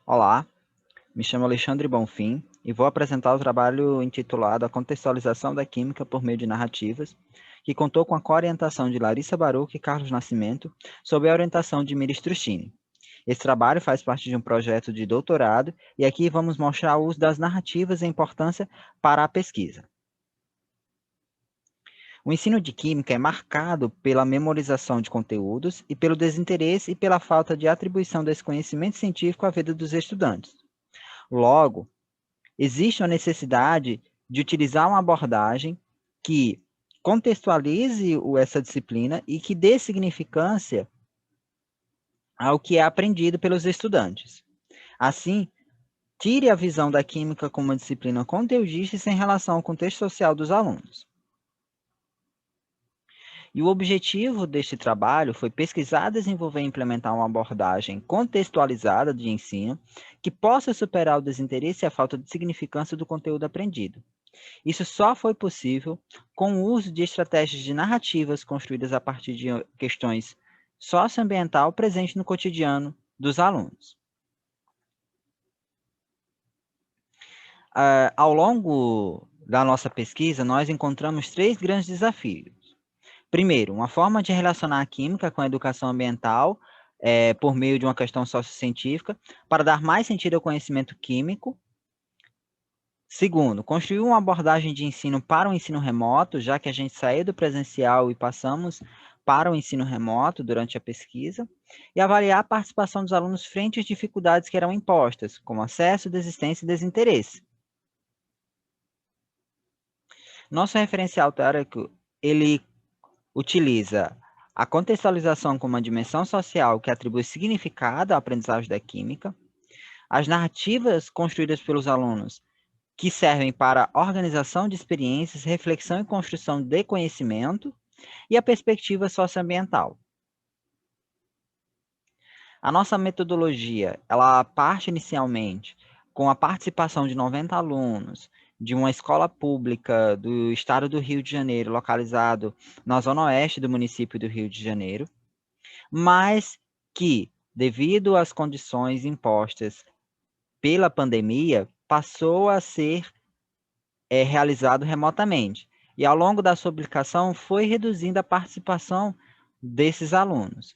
Olá, me chamo Alexandre Bonfim e vou apresentar o trabalho intitulado A Contextualização da Química por Meio de Narrativas, que contou com a coorientação de Larissa Baruch e Carlos Nascimento, sob a orientação de Miri Strustini. Esse trabalho faz parte de um projeto de doutorado e aqui vamos mostrar o uso das narrativas e a importância para a pesquisa. O ensino de química é marcado pela memorização de conteúdos e pelo desinteresse e pela falta de atribuição desse conhecimento científico à vida dos estudantes. Logo, existe uma necessidade de utilizar uma abordagem que contextualize essa disciplina e que dê significância ao que é aprendido pelos estudantes. Assim, tire a visão da química como uma disciplina conteudista sem relação ao contexto social dos alunos. E o objetivo deste trabalho foi pesquisar, desenvolver e implementar uma abordagem contextualizada de ensino que possa superar o desinteresse e a falta de significância do conteúdo aprendido. Isso só foi possível com o uso de estratégias de narrativas construídas a partir de questões socioambiental presentes no cotidiano dos alunos. Ao longo da nossa pesquisa, nós encontramos três grandes desafios. Primeiro, uma forma de relacionar a química com a educação ambiental por meio de uma questão sociocientífica para dar mais sentido ao conhecimento químico. Segundo, construir uma abordagem de ensino para o ensino remoto, já que a gente saiu do presencial e passamos para o ensino remoto durante a pesquisa, e avaliar a participação dos alunos frente às dificuldades que eram impostas, como acesso, desistência e desinteresse. Nosso referencial teórico, ele utiliza a contextualização como uma dimensão social que atribui significado à aprendizagem da química, as narrativas construídas pelos alunos que servem para organização de experiências, reflexão e construção de conhecimento, e a perspectiva socioambiental. A nossa metodologia, ela parte inicialmente com a participação de 90 alunos de uma escola pública do estado do Rio de Janeiro, localizado na zona oeste do município do Rio de Janeiro, mas que, devido às condições impostas pela pandemia, passou a ser realizado remotamente. E ao longo da sua aplicação foi reduzindo a participação desses alunos.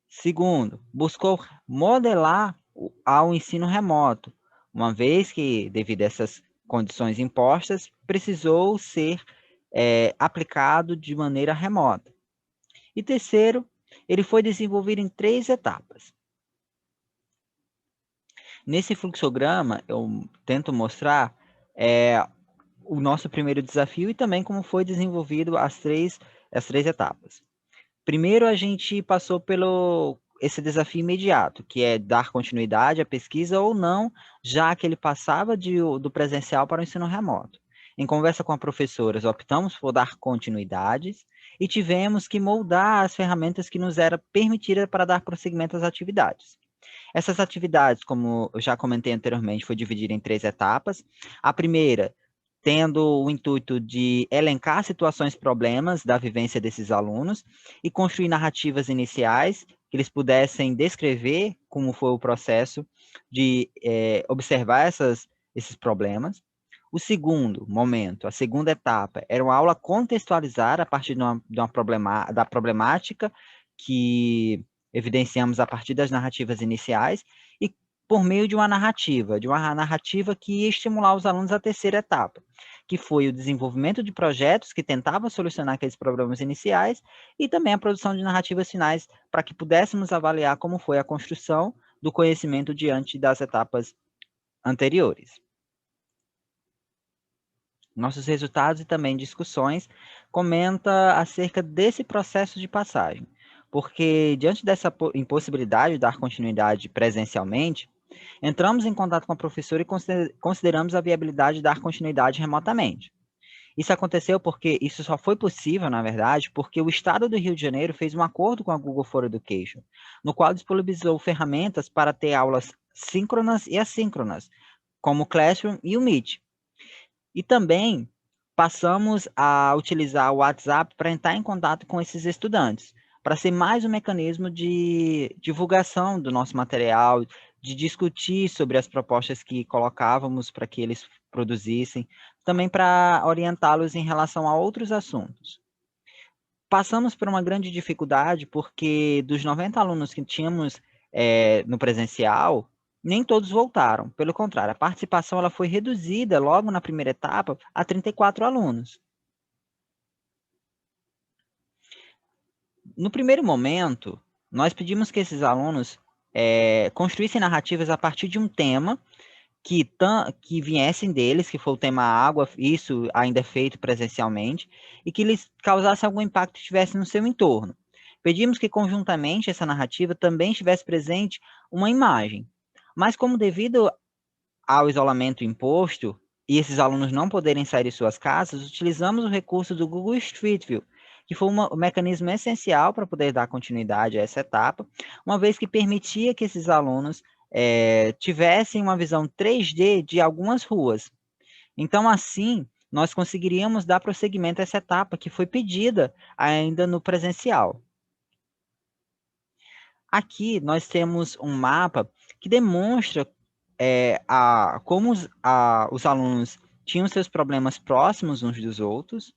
Segundo, buscou modelar ao ensino remoto, uma vez que, devido a essas condições impostas, precisou ser aplicado de maneira remota. E terceiro, ele foi desenvolvido em 3 etapas. Nesse fluxograma, eu tento mostrar o nosso primeiro desafio e também como foi desenvolvido as três etapas. Primeiro, a gente passou pelo esse desafio imediato, que é dar continuidade à pesquisa ou não, já que ele passava do presencial para o ensino remoto. Em conversa com as professoras, optamos por dar continuidades e tivemos que moldar as ferramentas que nos era permitida para dar prosseguimento às atividades. Essas atividades, como eu já comentei anteriormente, foi dividida em 3 etapas. A primeira, tendo o intuito de elencar situações problemas da vivência desses alunos e construir narrativas iniciais que eles pudessem descrever como foi o processo de observar esses problemas. O segundo momento, a segunda etapa, era uma aula contextualizada a partir da problemática que evidenciamos a partir das narrativas iniciais e por meio de uma narrativa que ia estimular os alunos à terceira etapa, que foi o desenvolvimento de projetos que tentavam solucionar aqueles problemas iniciais e também a produção de narrativas finais para que pudéssemos avaliar como foi a construção do conhecimento diante das etapas anteriores. Nossos resultados e também discussões comenta acerca desse processo de passagem, porque diante dessa impossibilidade de dar continuidade presencialmente, entramos em contato com a professora e consideramos a viabilidade de dar continuidade remotamente. Isso aconteceu porque isso só foi possível, na verdade, porque o Estado do Rio de Janeiro fez um acordo com a Google for Education, no qual disponibilizou ferramentas para ter aulas síncronas e assíncronas, como o Classroom e o Meet. E também passamos a utilizar o WhatsApp para entrar em contato com esses estudantes, para ser mais um mecanismo de divulgação do nosso material, de discutir sobre as propostas que colocávamos para que eles produzissem, também para orientá-los em relação a outros assuntos. Passamos por uma grande dificuldade, porque dos 90 alunos que tínhamos no presencial, nem todos voltaram. Pelo contrário, a participação ela foi reduzida logo na primeira etapa a 34 alunos. No primeiro momento, nós pedimos que esses alunos construíssem narrativas a partir de um tema que viessem deles, que foi o tema água, isso ainda é feito presencialmente, e que lhes causasse algum impacto que estivesse no seu entorno. Pedimos que, conjuntamente, essa narrativa também estivesse presente uma imagem. Mas, como devido ao isolamento imposto, e esses alunos não poderem sair de suas casas, utilizamos o recurso do Google Street View, que foi um mecanismo essencial para poder dar continuidade a essa etapa, uma vez que permitia que esses alunos tivessem uma visão 3D de algumas ruas. Então, assim, nós conseguiríamos dar prosseguimento a essa etapa que foi pedida ainda no presencial. Aqui nós temos um mapa que demonstra como os alunos tinham seus problemas próximos uns dos outros,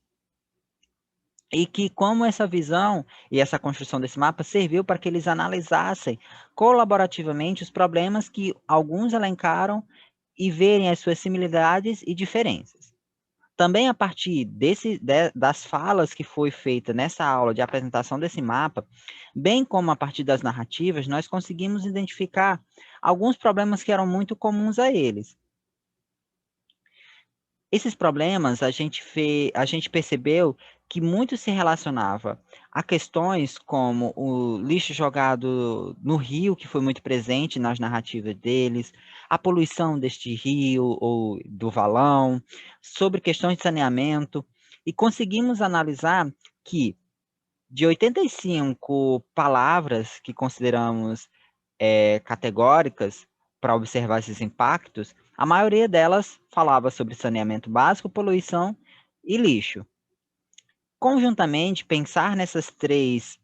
e que como essa visão e essa construção desse mapa serviu para que eles analisassem colaborativamente os problemas que alguns elencaram e verem as suas similaridades e diferenças. Também a partir das falas que foi feita nessa aula de apresentação desse mapa, bem como a partir das narrativas, nós conseguimos identificar alguns problemas que eram muito comuns a eles. Esses problemas, a gente percebeu que muito se relacionava a questões como o lixo jogado no rio, que foi muito presente nas narrativas deles, a poluição deste rio ou do valão, sobre questões de saneamento, e conseguimos analisar que de 85 palavras que consideramos categóricas para observar esses impactos, a maioria delas falava sobre saneamento básico, poluição e lixo. Conjuntamente, pensar nesses três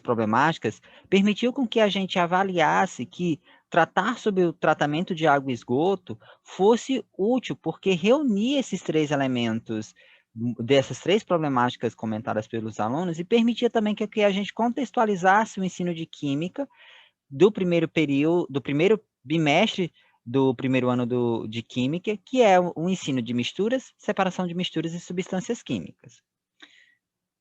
problemáticas permitiu com que a gente avaliasse que tratar sobre o tratamento de água e esgoto fosse útil, porque reunia esses três elementos dessas três problemáticas comentadas pelos alunos e permitia também que a gente contextualizasse o ensino de química do primeiro período, do primeiro bimestre do primeiro ano de Química, que é o ensino de misturas, separação de misturas e substâncias químicas.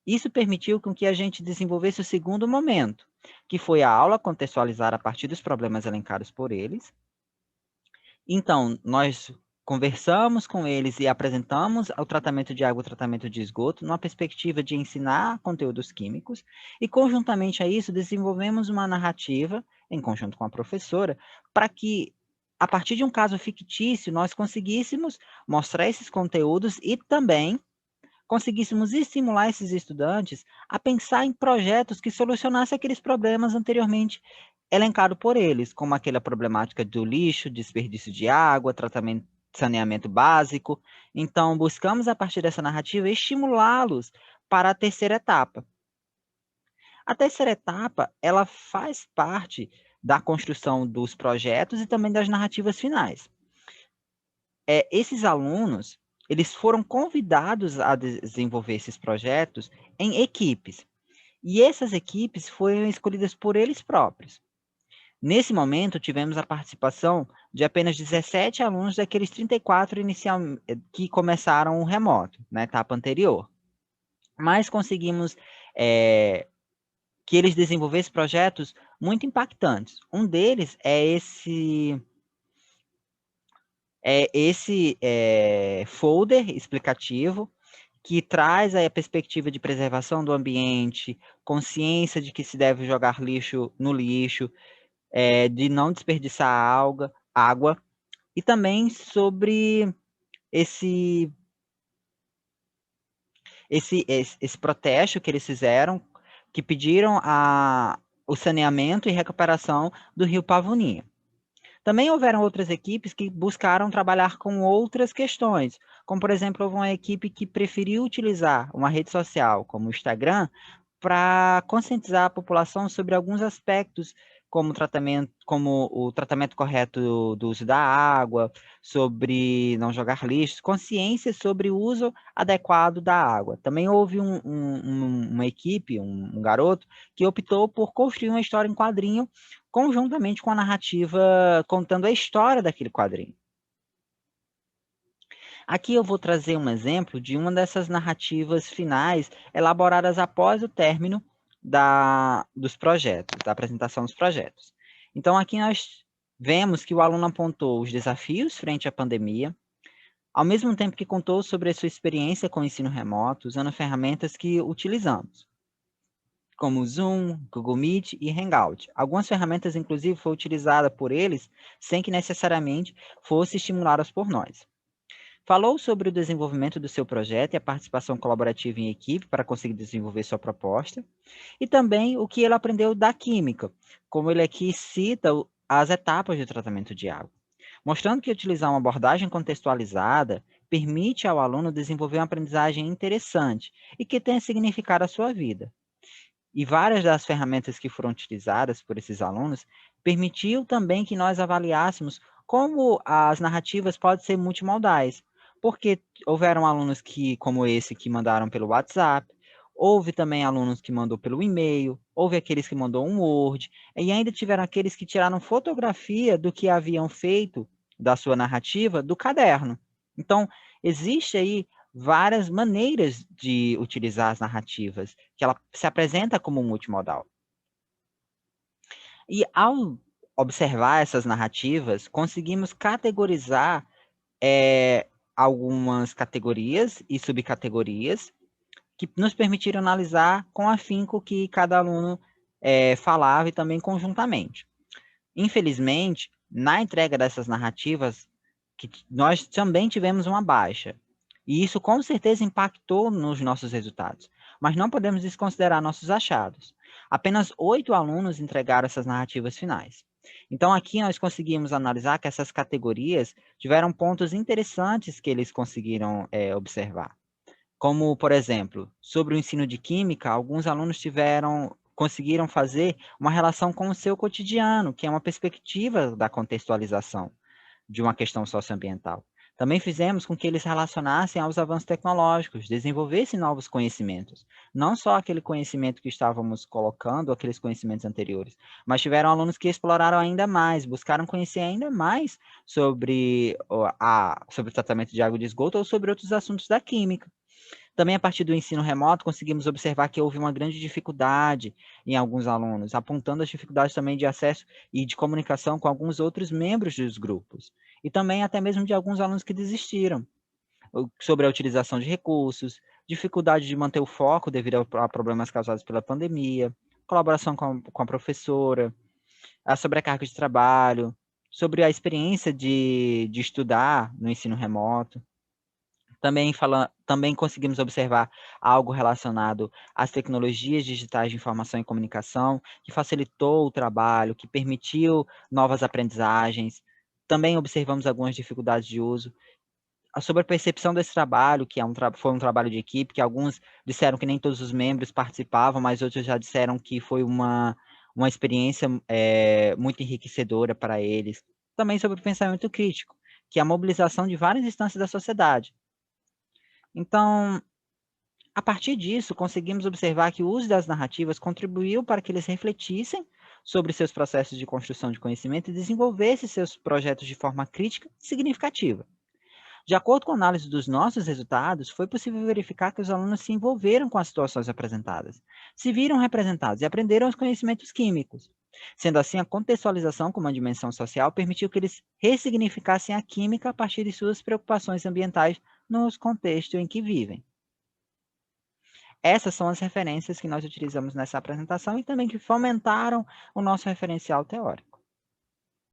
Isso permitiu com que a gente desenvolvesse o segundo momento, que foi a aula contextualizar a partir dos problemas elencados por eles. Então, nós conversamos com eles e apresentamos o tratamento de água e o tratamento de esgoto numa perspectiva de ensinar conteúdos químicos e, conjuntamente a isso, desenvolvemos uma narrativa, em conjunto com a professora, para que, a partir de um caso fictício, nós conseguíssemos mostrar esses conteúdos e também conseguíssemos estimular esses estudantes a pensar em projetos que solucionassem aqueles problemas anteriormente elencado por eles, como aquela problemática do lixo, desperdício de água, tratamento, saneamento básico. Então, buscamos, a partir dessa narrativa, estimulá-los para a terceira etapa. A terceira etapa, ela faz parte da construção dos projetos e também das narrativas finais. Esses alunos, eles foram convidados a desenvolver esses projetos em equipes, e essas equipes foram escolhidas por eles próprios. Nesse momento, tivemos a participação de apenas 17 alunos daqueles 34 que começaram o remoto, na etapa anterior. Mas conseguimos que eles desenvolvessem projetos muito impactantes. Um deles é esse folder explicativo, que traz aí a perspectiva de preservação do ambiente, consciência de que se deve jogar lixo no lixo, de não desperdiçar água, e também sobre esse protesto que eles fizeram, que pediram o saneamento e recuperação do rio Pavuninha. Também houveram outras equipes que buscaram trabalhar com outras questões, como, por exemplo, houve uma equipe que preferiu utilizar uma rede social como o Instagram para conscientizar a população sobre alguns aspectos, como o tratamento correto do uso da água, sobre não jogar lixo, consciência sobre o uso adequado da água. Também houve uma equipe, um garoto, que optou por construir uma história em quadrinho conjuntamente com a narrativa contando a história daquele quadrinho. Aqui eu vou trazer um exemplo de uma dessas narrativas finais elaboradas após o término dos projetos, da apresentação dos projetos. Então, aqui nós vemos que o aluno apontou os desafios frente à pandemia, ao mesmo tempo que contou sobre a sua experiência com o ensino remoto, usando ferramentas que utilizamos, como Zoom, Google Meet e Hangout. Algumas ferramentas, inclusive, foram utilizadas por eles sem que necessariamente fossem estimuladas por nós. Falou sobre o desenvolvimento do seu projeto e a participação colaborativa em equipe para conseguir desenvolver sua proposta, e também o que ele aprendeu da química, como ele aqui cita as etapas do tratamento de água, mostrando que utilizar uma abordagem contextualizada permite ao aluno desenvolver uma aprendizagem interessante e que tenha significado a sua vida. E várias das ferramentas que foram utilizadas por esses alunos permitiu também que nós avaliássemos como as narrativas podem ser multimodais, porque houveram alunos como esse, que mandaram pelo WhatsApp, houve também alunos que mandou pelo e-mail, houve aqueles que mandou um Word, e ainda tiveram aqueles que tiraram fotografia do que haviam feito da sua narrativa do caderno. Então, existe aí várias maneiras de utilizar as narrativas, que ela se apresenta como multimodal. E ao observar essas narrativas, conseguimos categorizar algumas categorias e subcategorias que nos permitiram analisar com afinco o que cada aluno falava e também conjuntamente. Infelizmente, na entrega dessas narrativas, nós também tivemos uma baixa. E isso com certeza impactou nos nossos resultados. Mas não podemos desconsiderar nossos achados. Apenas 8 alunos entregaram essas narrativas finais. Então, aqui nós conseguimos analisar que essas categorias tiveram pontos interessantes que eles conseguiram observar. Como, por exemplo, sobre o ensino de química, alguns alunos conseguiram fazer uma relação com o seu cotidiano, que é uma perspectiva da contextualização de uma questão socioambiental. Também fizemos com que eles relacionassem aos avanços tecnológicos, desenvolvessem novos conhecimentos, não só aquele conhecimento que estávamos colocando, aqueles conhecimentos anteriores, mas tiveram alunos que exploraram ainda mais, buscaram conhecer ainda mais sobre sobre o tratamento de água de esgoto ou sobre outros assuntos da química. Também, a partir do ensino remoto, conseguimos observar que houve uma grande dificuldade em alguns alunos, apontando as dificuldades também de acesso e de comunicação com alguns outros membros dos grupos, e também até mesmo de alguns alunos que desistiram, sobre a utilização de recursos, dificuldade de manter o foco devido a problemas causados pela pandemia, colaboração com a professora, a sobrecarga de trabalho, sobre a experiência de estudar no ensino remoto. Também conseguimos observar algo relacionado às tecnologias digitais de informação e comunicação, que facilitou o trabalho, que permitiu novas aprendizagens. Também observamos algumas dificuldades de uso. Sobre a percepção desse trabalho, que foi um trabalho de equipe, que alguns disseram que nem todos os membros participavam, mas outros já disseram que foi uma experiência muito enriquecedora para eles. Também sobre o pensamento crítico, que é a mobilização de várias instâncias da sociedade. Então, a partir disso, conseguimos observar que o uso das narrativas contribuiu para que eles refletissem sobre seus processos de construção de conhecimento e desenvolvessem seus projetos de forma crítica e significativa. De acordo com a análise dos nossos resultados, foi possível verificar que os alunos se envolveram com as situações apresentadas, se viram representados e aprenderam os conhecimentos químicos. Sendo assim, a contextualização como uma dimensão social permitiu que eles ressignificassem a química a partir de suas preocupações ambientais nos contextos em que vivem. Essas são as referências que nós utilizamos nessa apresentação e também que fomentaram o nosso referencial teórico.